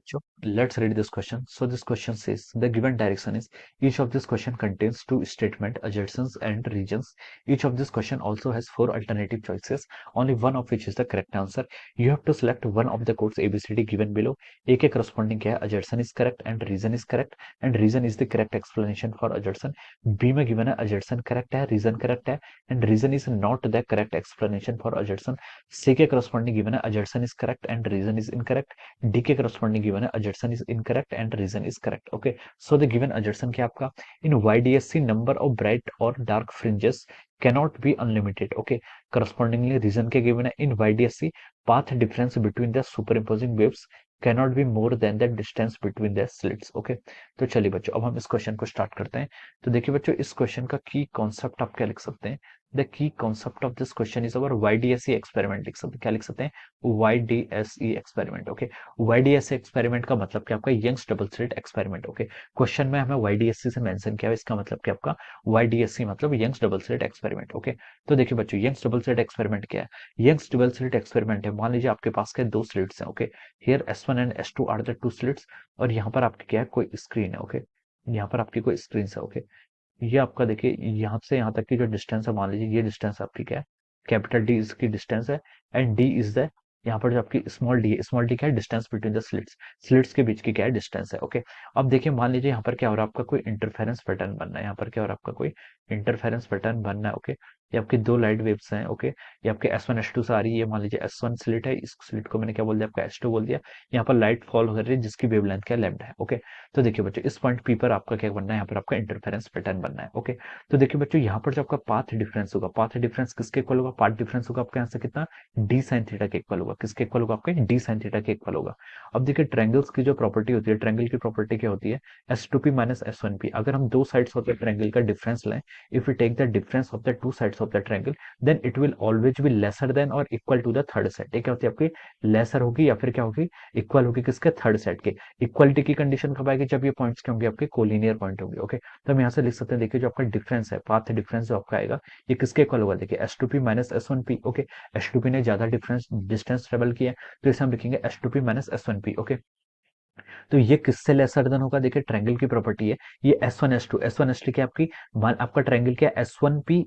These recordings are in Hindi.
बच्चों, let's read this question. So this question says the given direction is each of this question contains two statement adjacents and regions. Each of this question also has four alternative choices, only one of which is the correct answer. You have to select one of the codes ABCD given below. A के corresponding क्या है, adjacent is correct and reason is correct and reason is the correct explanation for adjacent. B में given है adjacent correct है, reason correct है and reason is not the correct explanation for adjacent. C के corresponding given है adjacent is correct and reason is incorrect. D के corresponding given है adjacent is incorrect and reason is correct. Okay, so the given adjacent क्या आपका, in YDSC number of bright or dark fringes cannot be unlimited. Okay, correspondingly reason के given है in YDSC path difference between the superimposing waves cannot be more than the distance between the slits. Okay, तो चलिए बच्चों अब हम इस क्वेश्चन को स्टार्ट करते हैं। तो देखिए बच्चों, इस क्वेश्चन का की कॉन्सेप्ट आप क्या लिख सकते हैं, the key concept of this question is our YDSE experiment. लिख सकते हैं, क्या लिख सकते हैं, YDSE experiment. Okay, YDSE experiment का मतलब क्या आपका, Young's double slit experiment. Okay, question में हमें YDSE से मेंशन किया है, इसका मतलब क्या आपका YDSE मतलब Young's double slit experiment. Okay, तो देखिए बच्चों, यंग्स डबल स्लिट एक्सपेरिमेंट क्या है, यंग्स डबल स्लिट एक्सपेरिमेंट है, मान लीजिए आपके पास क्या दो स्लिट्स हैं। Okay, here S1 and S2 are the two slits और यहाँ पर आपकी क्या है, कोई स्क्रीन है। ओके, यहाँ पर आपकी कोई स्क्रीन है। ओके, ये आपका देखिए यहाँ से यहाँ तक की जो डिस्टेंस है, मान लीजिए ये डिस्टेंस आपकी क्या है, कैपिटल डी इसकी डिस्टेंस है एंड डी इज द, यहाँ पर जो आपकी स्मॉल डी है, स्मॉल डी क्या है, distance between the slits, slits के बीच की क्या है, डिस्टेंस है। ओके, अब देखिए मान लीजिए यहाँ पर क्या हो रहा है, आपका कोई इंटरफेरेंस पैटर्न बनना है, यहाँ पर क्या हो रहा है, आपका कोई इंटरफेरेंस पैटर्न बनना है। ओके, ये आपकी दो लाइट वेव्स हैं। ओके, ये आपके S1 S2 से आ रही है, मान लीजिए S1 स्लिट है, इस स्लिट को मैंने क्या बोल दिया, आपका S2 बोल दिया। यहाँ पर लाइट फॉल हो रही है जिसकी वेवलेंथ क्या लैम्डा है। ओके, तो देखिए बच्चों, इस पॉइंट पी पर आपका क्या बनना है, यहाँ पर आपका इंटरफेरेंस पैटर्न बनना है। ओके, तो देखिए बच्चों, यहाँ पर जो आपका पाथ डिफरेंस होगा, पाथ डिफरेंस किसके इक्वल होगा, पाथ डिफरेंस होगा आपके यहाँ से कितना, डी साइन थीटा के इक्वल होगा। किसके इक्वल होगा, आपके डी साइन थीटा के इक्वल होगा। अब देखिए ट्रायंगल्स की जो प्रॉपर्टी होती है, ट्रायंगल की प्रॉपर्टी क्या होती है, S2P माइनस S1P। अगर हम दो साइड्स ऑफ द ट्रायंगल का डिफरेंस लें, if you take the difference of the two sides of the triangle, then it will always be lesser than और equal to the third side. ये क्या होती है आपकी, लेसर होगी या फिर क्या होगी, इक्वल होगी किसके, थर्ड साइड के। इक्वलिटी की कंडीशन कब आएगी, जब ये पॉइंट्स क्या होंगे, आपके कोलिनियर पॉइंट होंगे। ओके, तो हम यहाँ से लिख सकते हैं, देखिए जो आपका डिफरेंस है, पाथ डिफरेंस जो आपका आएगा, ये किसके इक्वल होगा, देखिए S2P minus S1P। Okay, S2P ने ज्यादा डिफरेंस डिस्टेंस ट्रेवल किया है, तो इसे हम लिखेंगे S2P माइनस S1P। ओके, तो ये किससे लेसर देन होगा, देखिए ट्रायंगल की प्रॉपर्टी है, ये S1 S2, S1 S2 क्या आपकी, आपका ट्रायंगल क्या है, S1P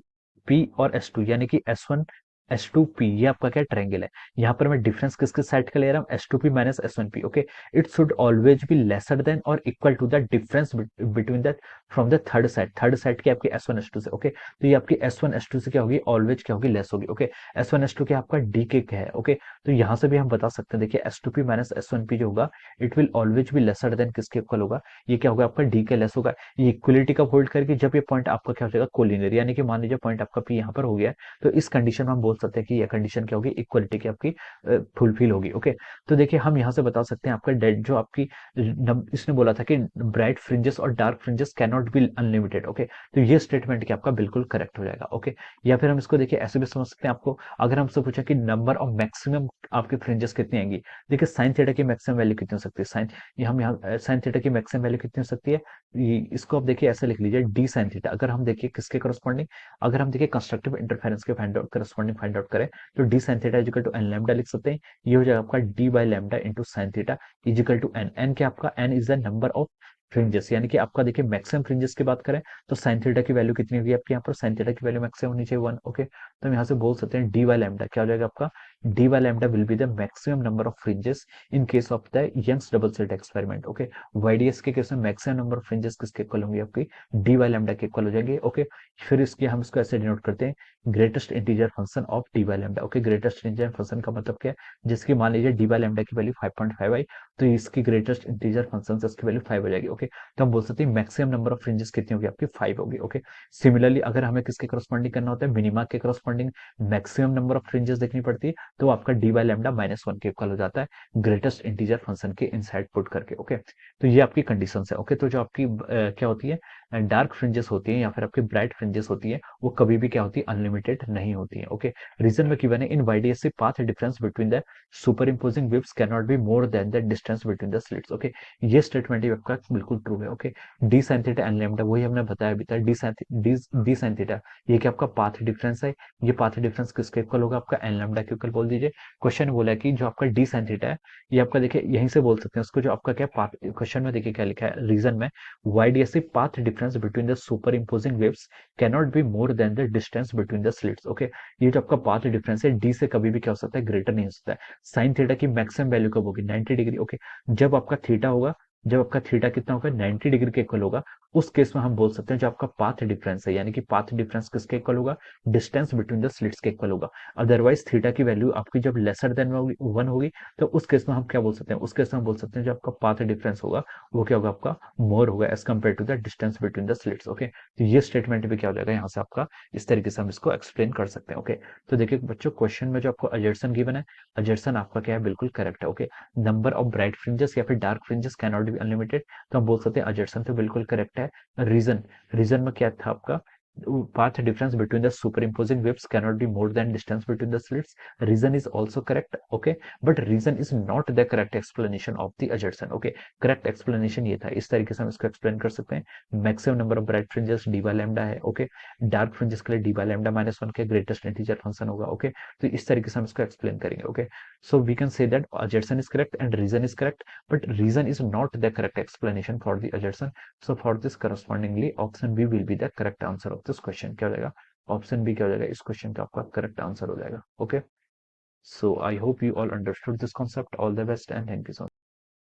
P और S2 यानी कि S1 S2P, ये आपका क्या ट्रायंगल है। यहाँ पर मैं डिफरेंस किसके साइड का ले रहा हूँ, S2P minus S1P। Okay, it should always be lesser than और equal to the difference between that from the third side, third side की आपकी S1 S2 से। ओके, तो ये आपकी S1 S2 से क्या होगी, ऑलवेज क्या होगी, लेस होगी। ओके, S1 S2 क्या आपका डी के क्या है। ओके, तो यहाँ से भी हम बता सकते हैं, देखिए S2P माइनस S1P जो होगा, it will always be lesser then किसके इक्वल होगा, ये क्या होगा आपका डी के लेस होगा। ये इक्वलिटी का होल्ड करके जब ये पॉइंट आपका क्या हो जाएगा, कोलिनियर, यानी कि मान लीजिए पॉइंट आपका पी यहाँ पर हो गया, तो इस कंडीशन में हम बोल सकते हैं कि ये कंडीशन क्या होगी, इक्वलिटी की आपकी फुलफिल होगी। ओके, तो देखिए हम यहाँ से बता सकते हैं, आपका डेड जो आपकी इसने बोला था कि ब्राइट फ्रिंजेस और dark fringes can not B unlimited. Okay, तो ये स्टेटमेंट क्या आपका बिल्कुल करेक्ट हो जाएगा। ओके, या फिर हम इसको देखिए ऐसे भी समझ सकते हैं, आपको अगर हमसे पूछा कि नंबर ऑफ मैक्सिमम आपके फ्रिंजेस कितनी आएंगी, देखिए साइन थीटा की मैक्सिमम वैल्यू कितनी हो सकती है, साइन, ये हम यहाँ साइन थीटा की मैक्सिमम वैल्यू कितनी हो सकती है, इसको आप देखिए ऐसे लिख लीजिए, डी साइन थीटा। अगर हम देखिए किसके करस्पॉन्डिंग, अगर हम देखिए कंस्ट्रक्टिव इंटरफेरेंस के find out corresponding find out करें, तो D sine theta is equal to N lambda लिख सकते हैं। ये हो जाएगा आपका D by lambda into sine theta is equal to N. N क्या आपका, N is the number of fringes, यानी कि आपका देखिए मैक्सिमम फ्रिंजेस की बात करें तो साइन थीटा की वैल्यू कितनी होगी आपके यहाँ पर, साइन थीटा की वैल्यू मैक्सिमम होनी चाहिए 1। ओके, तो हम यहाँ से बोल सकते हैं डी बाई लैम्डा क्या हो जाएगा आपका, D by lambda will be the maximum number of fringes in case of the Young's double slit experiment. Okay, YDS के केस में मैक्सिमम नंबर ऑफ फ्रिंजेस किसके इक्वल होंगे, आपकी डी बाई लैम्डा के इक्वल हो जाएंगे। ओके, फिर इसके हम इसको ऐसे डिनोट करते हैं, greatest integer function of D by lambda. Okay, greatest integer function का मतलब क्या है, जिसकी मान लीजिए डी बाई लैम्डा की वैल्यू 5.5 आई, तो इसकी ग्रेटेस्ट इंटीजर फंक्शन से उसकी वैल्यू 5 हो जाएगी। ओके, तो हम बोल सकते हैं मैक्सिमम नंबर ऑफ फ्रिंजेस कितनी होगी आपकी, 5 होगी। ओके, सिमिलरली अगर हमें किसके करस्पॉन्डिंग करना होता है, मिनिमा के corresponding maximum number of fringes देखनी पड़ती है, तो आपका डी बाई लैम्डा -1 के इक्वल हो जाता है ग्रेटेस्ट इंटीजर फंक्शन के इनसाइड पुट करके। ओके, तो ये आपकी कंडीशन है। ओके, तो जो आपकी क्या होती है, डार्क फ्रिंजेस होती हैं या फिर आपकी ब्राइट फ्रिंजेस होती है, वो कभी भी क्या होती है, अनलिमिटेड नहीं होती है। ओके, रीजन में गिवन है in YDSC path difference between the superimposing waves can not be more than the distance between the slits. Okay, ये स्टेटमेंट आपका बिल्कुल ट्रू है। Okay, D sine theta n lambda वही हमने बताया अभी तक, डी साइन थीटा ये क्या आपका पाथ डिफरेंस है, ये पाथ डिफरेंस किसके इक्वल होगा, आपका एन लैम्डा के इक्वल बोल दीजिए। क्वेश्चन बोला है कि जो आपका डी साइन थीटा है ये आपका देखिए यहीं से बोल सकते हैं उसको, जो आपका क्या पाथ क्वेश्चन में देखिए क्या लिखा है रीजन में, YDSC path difference between the superimposing waves cannot be more than the distance between the slits। Okay, ये जो आपका पाथ डिफरेंस है डी से कभी भी क्या हो सकता है, ग्रेटर नहीं हो सकता है। साइन थीटा की मैक्सिमम वैल्यू कब होगी, 90 डिग्री। ओके, जब आपका थीटा होगा, जब आपका थीटा कितना होगा, 90 डिग्री के इक्वल होगा, उस केस में हम बोल सकते हैं जो आपका पाथ डिफरेंस है, यानी कि पाथ डिफरेंस किसके इक्वल होगा, डिस्टेंस बिटवीन द स्लिट्स के इक्वल होगा। अदरवाइज थीटा की वैल्यू आपकी जब लेसर देन 1 होगी, तो उस केस में हम क्या बोल सकते हैं, उस केस में हम बोल सकते हैं जो आपका पाथ डिफरेंस होगा वो क्या होगा, आपका मोर होगा as compared to the distance between the slits. Okay, तो ये स्टेटमेंट भी क्या हो जाएगा यहाँ से आपका, इस तरीके से हम इसको एक्सप्लेन कर सकते हैं। ओके, तो देखिए बच्चों क्वेश्चन में जो आपको अजर्सन गिवन है, अजर्सन आपका क्या है, बिल्कुल करेक्ट है। Okay, number of bright fringes या फिर dark fringes can not B unlimited, तो हम बोल सकते हैं अजर्सन तो बिल्कुल करेक्ट है। रीजन, रीजन में क्या था आपका, path difference between the superimposing waves cannot be more than distance between the slits, reason is also correct। okay, but reason is not the correct explanation of the adjacent। okay, correct explanation ये था, इस तरीके से हम इसको एक्सप्लेन कर सकते हैं। Maximum number of bright fringes D by lambda है। ओके, डार्क फ्रिंजेस के लिए डी बाय लैम्डा -1 के ग्रेटेस्ट इंटीजर फंक्शन होगा। ओके, तो इस तरीके से हम इसको एक्सप्लेन करेंगे। Okay, so we can say that adjacent is correct and reason is correct, but reason is not the correct explanation for the adjacent। so for this correspondingly option B will be the correct answer of this question। क्या हो जाएगा, ऑप्शन बी क्या हो जाएगा, इस क्वेश्चन का आपका करेक्ट आंसर हो जाएगा। Okay, so I hope you all understood this concept। all the best and thank you so much।